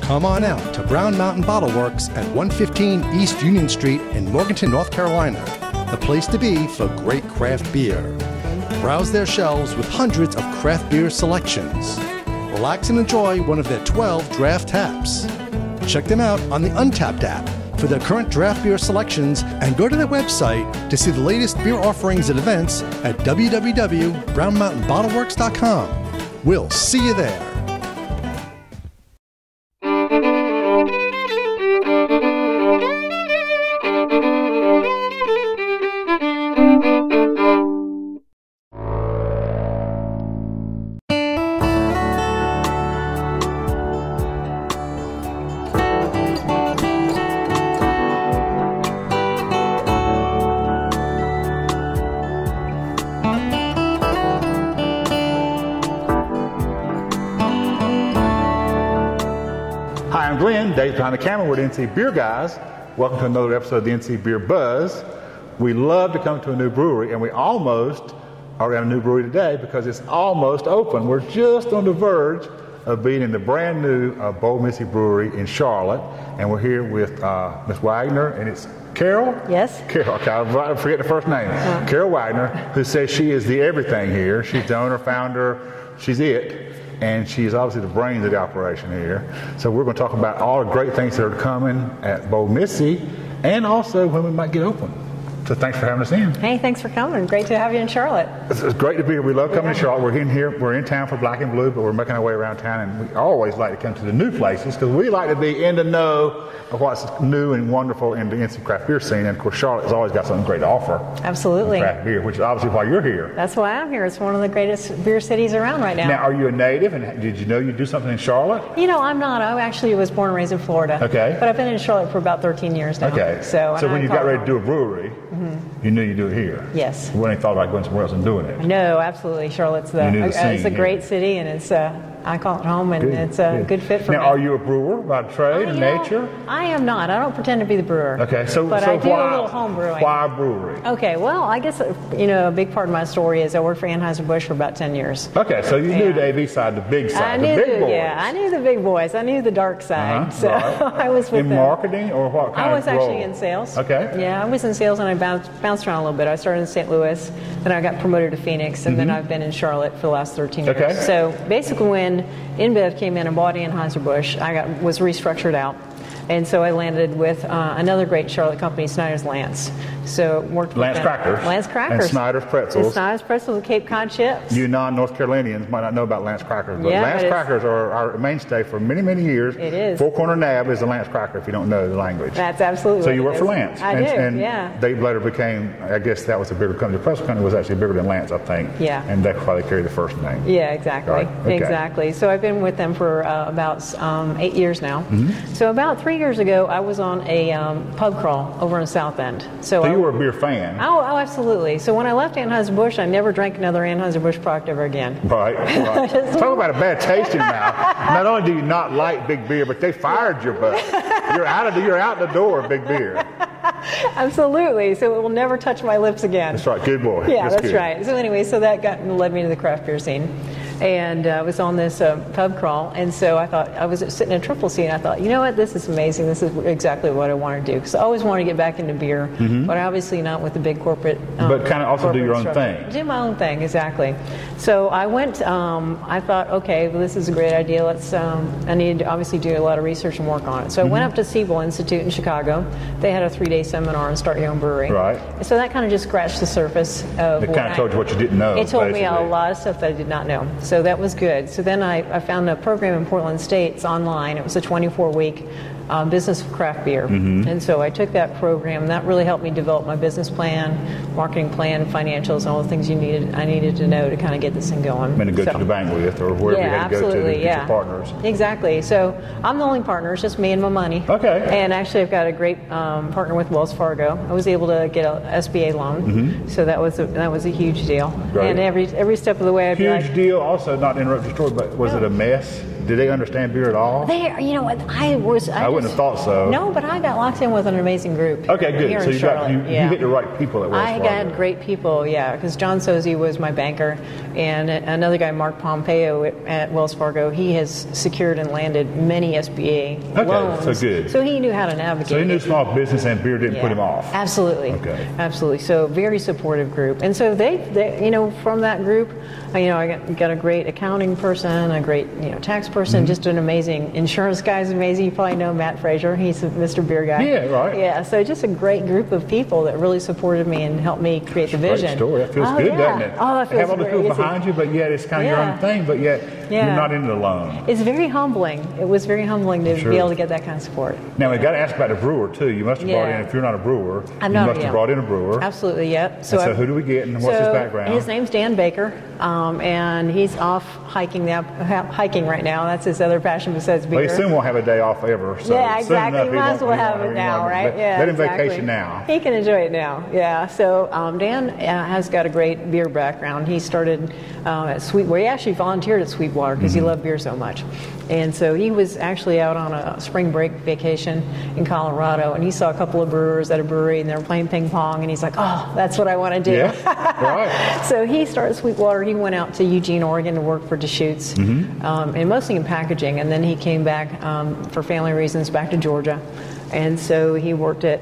Come on out to Brown Mountain Bottle Works at 115 East Union Street in Morganton, North Carolina, the place to be for great craft beer. Browse their shelves with hundreds of craft beer selections. Relax and enjoy one of their 12 draft taps. Check them out on the Untapped app for their current draft beer selections and go to their website to see the latest beer offerings and events at www.brownmountainbottleworks.com. We'll see you there. Dave's behind the camera. We're the NC Beer Guys. Welcome to another episode of the NC Beer Buzz. We love to come to a new brewery, and we almost are at a new brewery today because it's almost open. We're just on the verge of being in the brand new Bold Missy Brewery in Charlotte, and we're here with Ms. Waggener, and it's Carol? Yes. Carol, I forget the first name. Carol Waggener, who says she is the everything here. She's the owner, founder, she's it. And she's obviously the brains of the operation here. So we're going to talk about all the great things that are coming at Bold Missy and also when we might get open. So thanks for having us in. Hey, thanks for coming. Great to have you in Charlotte. It's great to be here. We love coming to Charlotte. We're in here. We're in town for Black and Blue, but we're making our way around town. And we always like to come to the new places because we like to be in the know of what's new and wonderful in the NC craft beer scene. And of course, Charlotte has always got something great to offer. Absolutely. Craft beer, which is obviously why you're here. That's why I'm here. It's one of the greatest beer cities around right now. Now, are you a native? And did you know you do something in Charlotte? You know, I'm not. I actually was born and raised in Florida. Okay. But I've been in Charlotte for about 13 years now. Okay. So when you got ready to do a brewery, you knew you'd do it here. Yes. You wouldn't have thought about going somewhere else and doing it. No, absolutely. Charlotte's it's a great city, and it's I call it home, and it's a good fit for me. Now, are you a brewer by trade and nature? I am not. I don't pretend to be the brewer. Okay, but I do a little home brewing. Why brewery? Okay, well, I guess a big part of my story is I worked for Anheuser-Busch for about 10 years. Okay, so you knew the AV side, the big side, the big boys. Yeah, I knew the big boys. I knew the dark side. So I was with in marketing or what kind of role? I was actually in sales. Okay. Yeah, I was in sales, and I bounced around a little bit. I started in St. Louis, then I got promoted to Phoenix, and then I've been in Charlotte for the last 13 years. Okay. So basically, when InBev came in and bought Anheuser-Busch, was restructured out. And so I landed with another great Charlotte company, Snyder's Lance. So worked with Lance Crackers. Lance Crackers. And Snyder's Pretzels. And Snyder's Pretzels and Cape Cod chips. You non-North Carolinians might not know about Lance Crackers, but Lance Crackers are our mainstay for many, many years. It is. Four Corner Nab is a Lance Cracker if you don't know the language. That's absolutely So you work for Lance. I do, and yeah. They later became, I guess that was a bigger company. The Pretzel company was actually bigger than Lance, I think. Yeah. And that's why they carry the first name. Yeah, exactly. Right? Okay. Exactly. So I've been with them for about 8 years now. So about 3 years ago, I was on a pub crawl over in South End. So you were a beer fan. Oh, absolutely. So when I left Anheuser-Busch, I never drank another Anheuser-Busch product ever again. Right. Talk about a bad taste in your mouth. Not only do you not like big beer, but they fired your butt. You're out the door of big beer. Absolutely. So it will never touch my lips again. That's right. Good boy. Yeah, that's right. So anyway, so that led me to the craft beer scene. And I was on this pub crawl, and so I thought, I was sitting in Triple C, and I thought, you know what, this is amazing. This is exactly what I want to do. Because I always wanted to get back into beer, but obviously not with the big corporate. But kind of also do your own thing. Do my own thing, exactly. So I went, I thought, okay, well, this is a great idea. I need to obviously do a lot of research and work on it. So I went up to Siebel Institute in Chicago. They had a 3-day seminar on Start Your Own Brewery. Right. So that kind of just scratched the surface of It kind of told you what you didn't know. It told me a lot of stuff that I did not know. So that was good. So then I found a program in Portland State. It's online. It was a 24-week business of craft beer. And so I took that program. That really helped me develop my business plan, marketing plan, financials, and all the things I needed to know to kind of get this thing going. And to go to the bank with, or wherever you had to go to get your partners. Exactly. So I'm the only partner. It's just me and my money. Okay. And actually, I've got a great partner with Wells Fargo. I was able to get a SBA loan. So that was a huge deal. Right. And every step of the way, I'd be like, huge deal. Also, not to interrupt your story, but was it a mess did they understand beer at all? They, you know what, I wouldn't have thought so. No, but I got locked in with an amazing group. Okay, good. Here so in Charlotte. you hit the right people at Wells Fargo. I got great people, yeah, because John Sozzi was my banker, and another guy, Mark Pompeo at Wells Fargo, he has secured and landed many SBA loans. So good. So he knew how to navigate. So he knew small business and beer didn't put him off. Absolutely. Okay. Absolutely. So very supportive group. And so they you know, from that group, you know, I got a great accounting person, a great, you know, tax person, just an amazing insurance guy's amazing. You probably know Matt Frazier. He's a Mr. Beer guy. Yeah, right. Yeah. So just a great group of people that really supported me and helped me create the vision. Great story. That feels good, doesn't it? Oh, it feels have all the people great. behind you, but yet it's kind of your own thing, but yet you're not in it alone. It's very humbling. It was very humbling to be able to get that kind of support. Now, we got to ask about the brewer, too. You must have brought in, if you're not a brewer, you must have brought in a brewer. Absolutely, yep. So who do we get and what's his background? His name's Dan Baker, and he's off hiking right now. That's his other passion besides beer. Well, he soon won't have a day off ever. So yeah, exactly. Enough, might as well have it now, right? Let him vacation now. He can enjoy it now. Yeah. So Dan has got a great beer background. He started at Sweetwater. He actually volunteered at Sweetwater because he loved beer so much. And so he was actually out on a spring break vacation in Colorado, and he saw a couple of brewers at a brewery, and they were playing ping pong, and he's like, oh, that's what I want to do. Yeah, right. So he started Sweetwater. He went out to Eugene, Oregon to work for Deschutes, and mostly in packaging, and then he came back for family reasons back to Georgia. And so he worked at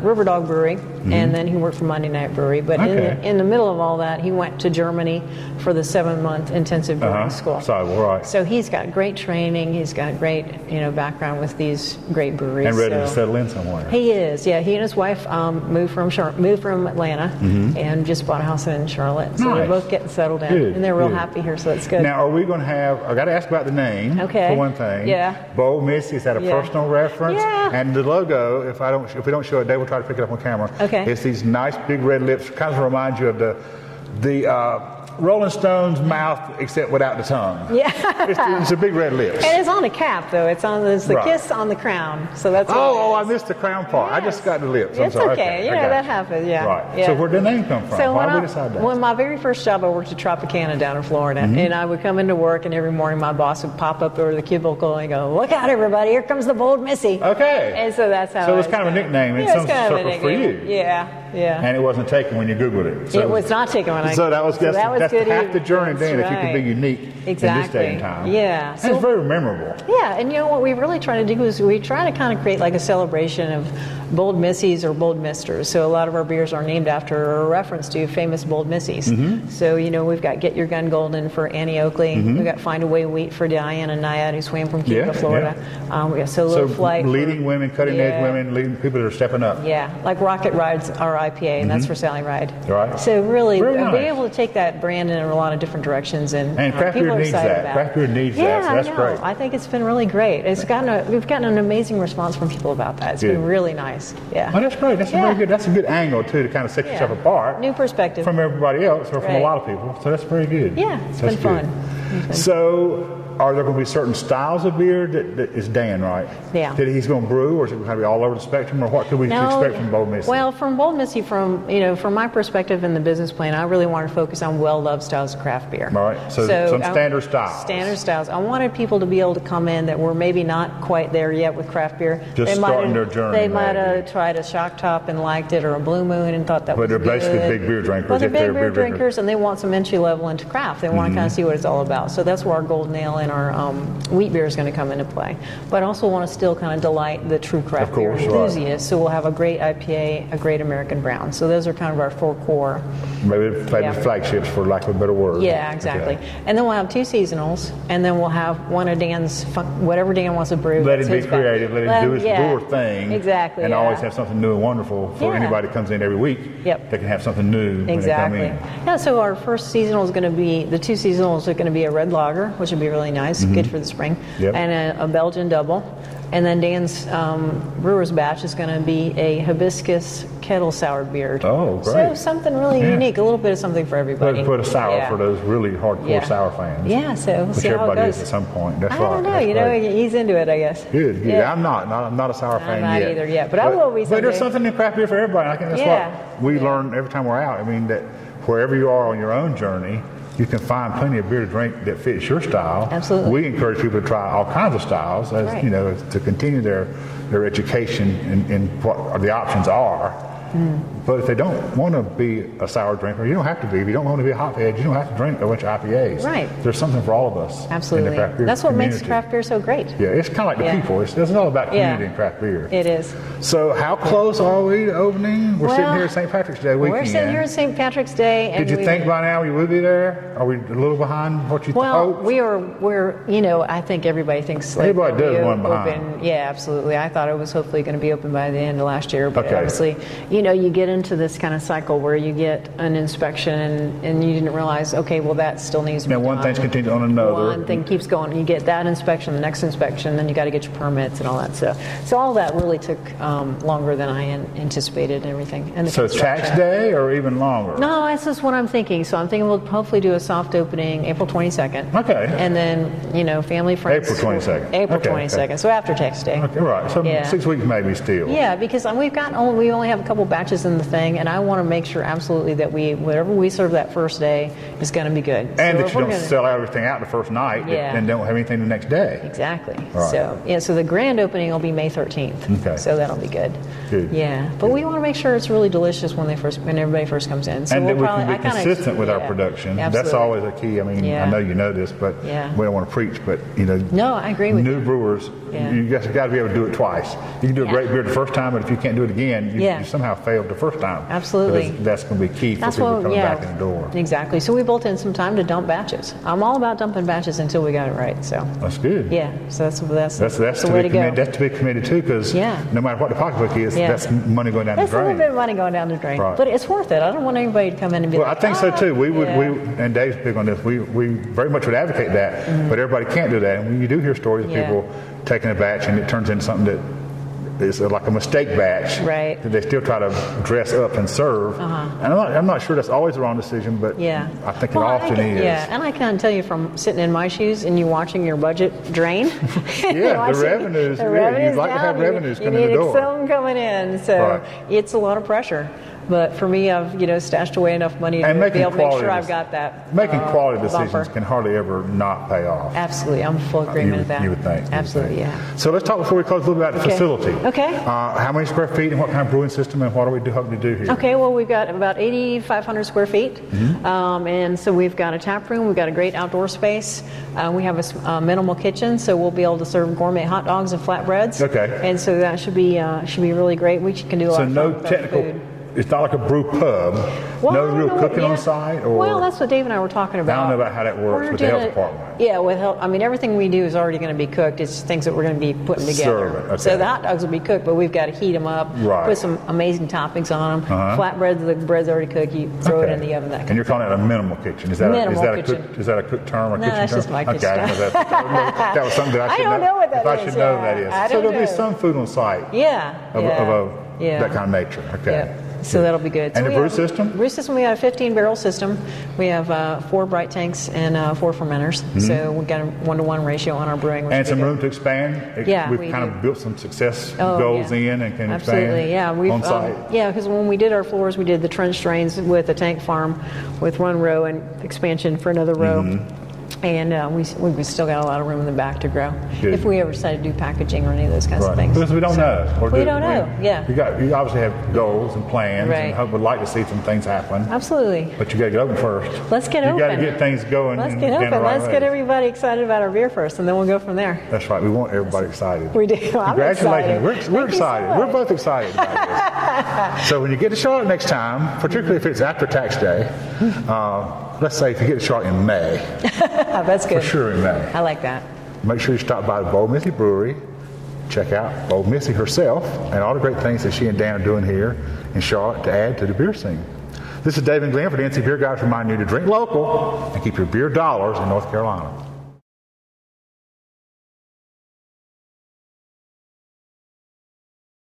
River Dog Brewery, and then he worked for Monday Night Brewery. But in the middle of all that, he went to Germany for the 7-month intensive brewing school. So he's got great training. He's got great background with these great breweries. And ready to settle in somewhere. He is. Yeah, he and his wife moved from Atlanta and just bought a house in Charlotte. So they're both getting settled in, and they're real happy here. So that's good. Now, are we going to have? I got to ask about the name. For one thing. Yeah. Bold Missy, is that a personal reference? Yeah. And the logo, if we don't show it, Dave will try to pick it up on camera. Okay. It's these nice big red lips, kind of remind you of the Rolling Stones mouth, except without the tongue. Yeah. It's a big red lips. And it's on a cap, though. It's the kiss on the crown. So that's. I missed the crown part. Yes. I just got the lips. I'm sorry. Okay. That happens. Yeah. Right. Yeah. So where'd the name come from? So why did we decide that? When my very first job, I worked at Tropicana down in Florida, and I would come into work, and every morning my boss would pop up over the cubicle and go, "Look out, everybody! Here comes the Bold Missy." Okay. And so that's how. So it was kind of a nickname in some circles for you. Yeah. Yeah. And it wasn't taken when you Googled it. So it was not taken when I. So that's good half the journey then, if you can be unique in this day and time. Yeah. So, it's very memorable. Yeah, and what we really try to do is we try to kind of create like a celebration of Bold Missies or Bold Misters. So a lot of our beers are named after or a reference to famous Bold Missies. So, we've got Get Your Gun Golden for Annie Oakley. We've got Find a Way Wheat for Diana Nyad, who swam from Cuba, Florida. We got Solo Flight. Leading women, cutting edge women, leading people that are stepping up. Yeah, like Rocket Ride's our IPA, and that's for Sally Ride. Right. So really, nice. being able to take that brand in a lot of different directions, and craft beer needs that. Craft beer needs that. So that's great. I think it's been really great. We've gotten an amazing response from people about that. It's been really nice. Yeah. Oh, that's great. That's very good. That's a good angle too to kind of set yourself apart. New perspective from everybody else or from a lot of people. So that's very good. Yeah, it's been fun. So, are there going to be certain styles of beer that is Dan, right? Yeah. That he's going to brew, or is it going to be all over the spectrum, or what could we expect from Bold Missy? Well, from Bold Missy, from my perspective in the business plan, I really wanted to focus on well-loved styles of craft beer. All right. So some standard styles. Standard styles. I wanted people to be able to come in that were maybe not quite there yet with craft beer. Just starting their journey. They might have tried a Shock Top and liked it, or a Blue Moon and thought that was good. But they're basically big beer drinkers. Well, they're big beer drinkers, and they want some entry level into craft. They want to kind of see what it's all about. So that's where our Golden Ale and our wheat beer is going to come into play. But I also want to still kind of delight the true craft beer enthusiasts. So we'll have a great IPA, a great American brown. So those are kind of our four core. Maybe flagships, for lack of a better word. Yeah, exactly. Okay. And then we'll have 2 seasonals, and then we'll have one of Dan's, whatever Dan wants to brew. Let him be creative. Let him do his brewer thing. Exactly. And always have something new and wonderful for anybody that comes in every week. Yep. They can have something new when they come in. Yeah, so our first seasonal is going to be, the 2 seasonals are going to be a red lager, which would be really nice, good for the spring, and a Belgian double. And then Dan's brewer's batch is going to be a hibiscus kettle soured beer. Oh, great. So something really unique, a little bit of something for everybody. Put a sour for those really hardcore sour fans. Yeah, so we'll see how it goes. Which everybody is at some point. That's I don't know, he's into it, I guess. Good. Yeah. I'm not a sour fan yet. I'm not either yet, but I will be someday. But there's something in craft beer for everybody. I think that's what we learn every time we're out. I mean, that wherever you are on your own journey, you can find plenty of beer to drink that fits your style. Absolutely. We encourage people to try all kinds of styles, as Right. you know, to continue their education in what the options are. But if they don't want to be a sour drinker, you don't have to be. If you don't want to be a hophead, you don't have to drink a bunch of IPAs. Right. There's something for all of us. Absolutely. In the craft beer That's what community. makes craft beer so great. Yeah, it's kind of like the Yeah. people. It's all about community Yeah. and craft beer. It is. So how close are we to opening? We're sitting Well, here at St. Patrick's Day weekend. We're sitting here at St. Patrick's Day. And Did you think by now we would be there? Are we a little behind what you Well, hoped? we're you know, I think everybody thinks like Everybody they'll does be one behind. open. Yeah, absolutely. I thought it was hopefully going to be open by the end of last year, but Okay. obviously, you know, you get into this kind of cycle where you get an inspection and you didn't realize, okay, well that still needs to be Now one done. thing's continued on another. One thing keeps going. You get that inspection, the next inspection, then you got to get your permits and all that stuff. So all that really took longer than I anticipated and everything. And the So construction. tax day or even longer? No, that's just what I'm thinking. So I'm thinking we'll hopefully do a soft opening April 22nd. Okay. And then, you know, family, friends. April 22nd. April Okay, 22nd. So after tax day. Okay, right. So Yeah. 6 weeks maybe still. Yeah, because we only have a couple batches in the thing, and I want to make sure absolutely that whatever we serve that first day is going to be good. And So that if you we're don't gonna- sell everything out the first night Yeah. and don't have anything the next day. Exactly. Right. So yeah, so the grand opening will be May 13th. Okay. So that'll be good. Good. Yeah, but we want to make sure it's really delicious when everybody first comes in. So And we'll that we probably, can be consistent with our production. That's Absolutely. always a key. I mean, Yeah. I know you know this, but Yeah. we don't want to preach, but you know, No, I agree with new you. brewers, Yeah. you guys got to be able to do it twice. You can do a Yeah. great beer the first time, but if you can't do it again, you Yeah. somehow failed the first time. Absolutely. Because that's going to be key for That's people what, coming yeah, back in the door. exactly. So we built in some time to dump batches. I'm all about dumping batches until we got it right. So That's good. yeah, so that's That's the to way be to go. committed. That's to be committed to, because Yeah. no matter what the pocketbook is, Yeah. that's money going down That's the a drain. little bit of money going down the drain, Right. but it's worth it. I don't want anybody to come in and be Well, like, I think so too. We would, yeah. and Dave's big on this. We very much would advocate that, but everybody can't do that. And when you do hear stories of Yeah. people taking a batch and it turns into something that is like a mistake batch, Right. that they still try to dress up and serve. And I'm not sure that's always the wrong decision, but Yeah. I think Well, it often is. Yeah, and I can tell you from sitting in my shoes and you watching your budget drain. Yeah, the revenues. You'd like to have down, revenues you come in the need door. something coming in, so Right. it's a lot of pressure. But for me, I've stashed away enough money to And be making able to make quality, sure I've got that. making quality decisions bumper. can hardly ever not pay off. Absolutely, I'm in full agreement with that. You would think. Absolutely, yeah. So let's talk before we close a little bit about the Okay. facility. Okay. How many square feet and what kind of brewing system and what are we hoping to do here? Okay, well, we've got about 8,500 square feet. And so we've got a tap room, we've got a great outdoor space. We have a minimal kitchen, so we'll be able to serve gourmet hot dogs and flatbreads. Okay. And so that should be really great. We can do a lot So of no fun with our technical, food. it's not like a brew pub, Well, no I don't real know cooking what- on yeah. site? Or Well, that's what Dave and I were talking about. I don't know about how that works We're with the health doing- department. Yeah, with health, I mean, everything we do is already going to be cooked. It's things that we're going to be putting together. Serve it, okay. So the hot dogs will be cooked, but we've got to heat them up, Right. put some amazing toppings on them. Flatbreads, the bread's already cooked. You throw it in the oven. That And you're calling it a minimal kitchen. Is that, Minimal a kitchen. is that a cooked term or No, kitchen that's term? just my Okay, kitchen. I know that was something that I I should don't know what that if I is, should know yeah. that is. I So don't there'll be know. some food on site Yeah. of yeah. that kind of nature. Okay. Yeah. So that'll be good. And So the we brew have- system? Brew system, we have a 15-barrel system. We have 4 bright tanks and 4 fermenters. So we've got a 1-to-1 ratio on our brewing. which And is some good. room to expand. Yeah, We've we kind do. of built some success Oh, goals yeah. in and can Absolutely, yeah. expand We've, on site. yeah, because when we did our floors, we did the trench drains with a tank farm with 1 row and expansion for another row. And we still got a lot of room in the back to grow. Good. If we ever decide to do packaging or any of those kinds of Right. things. Because we don't know. Or We don't know, yeah. You obviously have goals and plans Right. and would like to see some things happen. Absolutely. But you got to get open first. Let's get You open. got to get things going. Let's and get in the open. right Let's way. get everybody excited about our beer first, and then we'll go from there. That's right. We want everybody excited. We do. I'm Congratulations. excited. We're Thank you so excited. We're much. both excited about this. So when you get to Charlotte next time, particularly if it's after tax day, let's say if you get to Charlotte in May, Oh, that's good. for sure in May, I like that. make sure you stop by the Bold Missy Brewery, check out Bold Missy herself, and all the great things that she and Dan are doing here in Charlotte to add to the beer scene. This is Dave and Glenn for the NC Beer Guys reminding you to drink local and keep your beer dollars in North Carolina.